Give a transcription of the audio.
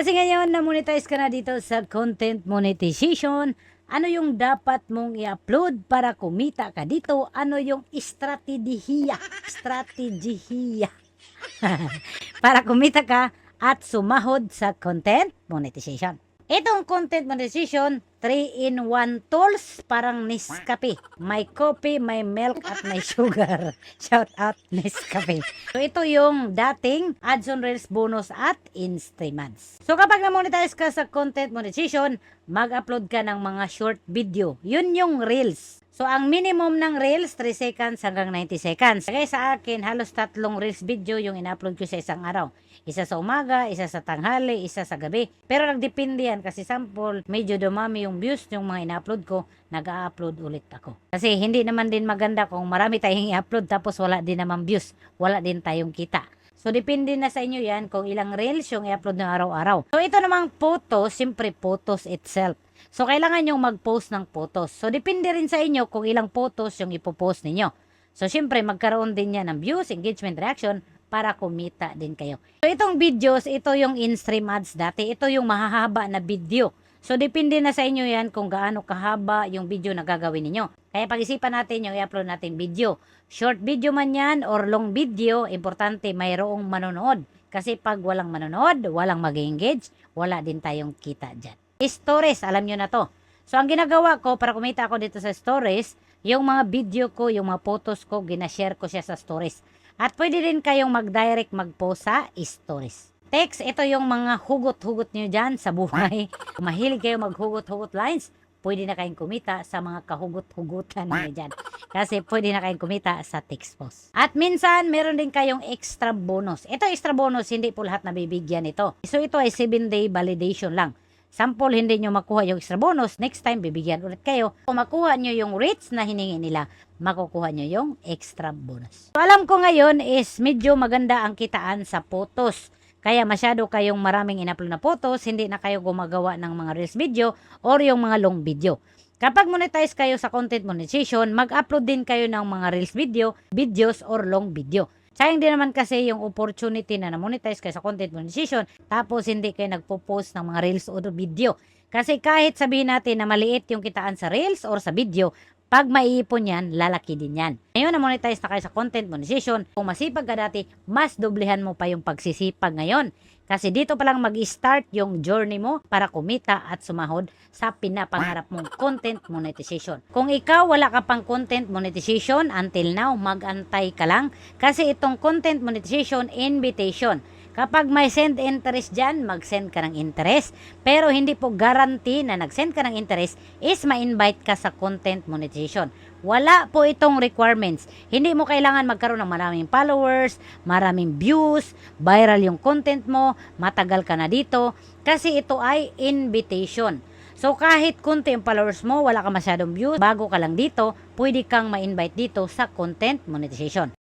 Kasi ngayon, na-monetize ka na dito sa content monetization. Ano yung dapat mong i-upload para kumita ka dito? Ano yung estratehiya? Estratehiya. Para kumita ka at sumahod sa content monetization. Itong content monetization, 3-in-1 tools, parang Nescafe. May coffee, may milk, at may sugar. Shout out Nescafe. So ito yung dating ads on Reels bonus at in-stream ads. So kapag na-monetize ka sa content monetization, mag-upload ka ng mga short video. Yun yung Reels. So ang minimum ng Reels, 3 seconds hanggang 90 seconds. Kaya sa akin, halos 3 Reels video yung in-upload ko sa isang araw. Isa sa umaga, isa sa tanghali, isa sa gabi. Pero nagdepende yan kasi sample, medyo dumami yung views yung mga in-upload ko, nag-upload ulit ako. Kasi hindi naman din maganda kung marami tayong i-upload tapos wala din naman views, wala din tayong kita. So, depende na sa inyo yan kung ilang reels yung i-upload ng araw-araw. So, ito namang photos, siyempre photos itself. So, kailangan yung mag-post ng photos. So, depende rin sa inyo kung ilang photos yung ipopost ninyo. So, siyempre, magkaroon din yan ng views, engagement, reaction, para kumita din kayo. So, itong videos, ito yung in-stream ads dati. Ito yung mahahaba na video. So, depende na sa inyo yan kung gaano kahaba yung video na gagawin ninyo. Kaya pag-isipan natin yung i-upload natin video. Short video man yan or long video, importante mayroong manonood. Kasi pag walang manonood, walang mag-engage, wala din tayong kita dyan. Stories, alam nyo na to. So, ang ginagawa ko para kumita ako dito sa stories, yung mga video ko, yung mga photos ko, ginashare ko siya sa stories. At pwede rin kayong mag-direct mag-post sa stories. Text, ito yung mga hugot-hugot nyo dyan sa buhay. Kung mahilig kayo maghugot-hugot lines, pwede na kayong kumita sa mga kahugot-hugutan nyo dyan. Kasi pwede na kayong kumita sa text post. At minsan, meron din kayong extra bonus. Ito extra bonus, hindi po lahat nabibigyan ito. So ito ay 7-day validation lang. Sample, hindi nyo makuha yung extra bonus, next time bibigyan ulit kayo. Kung makuha nyo yung rates na hiningi nila, makukuha nyo yung extra bonus. So, alam ko ngayon is medyo maganda ang kitaan sa photos. Kaya masyado kayong maraming in-upload na photos, hindi na kayo gumagawa ng mga reels video or yung mga long video. Kapag monetize kayo sa content monetization, mag-upload din kayo ng mga reels video, videos or long video. Sayang din naman kasi yung opportunity na na-monetize kayo sa content monetization tapos hindi kayo nagpo-post ng mga reels o video. Kasi kahit sabihin natin na maliit yung kitaan sa reels or sa video, pag maiipon yan, lalaki din yan. Ngayon na-monetize na kayo sa content monetization, kung masipag ka dati, mas doblehan mo pa yung pagsisipag ngayon. Kasi dito pa lang mag-start yung journey mo para kumita at sumahod sa pinapangarap mong content monetization. Kung ikaw wala ka pang content monetization, until now, mag-antay ka lang. Kasi itong content monetization, invitation. Kapag may send interest dyan, mag-send ka ng interest. Pero hindi po guarantee na nag-send ka ng interest is ma-invite ka sa content monetization. Wala po itong requirements. Hindi mo kailangan magkaroon ng maraming followers, maraming views, viral yung content mo, matagal ka na dito. Kasi ito ay invitation. So kahit konti yung followers mo, wala ka masyadong views, bago ka lang dito, pwede kang ma-invite dito sa content monetization.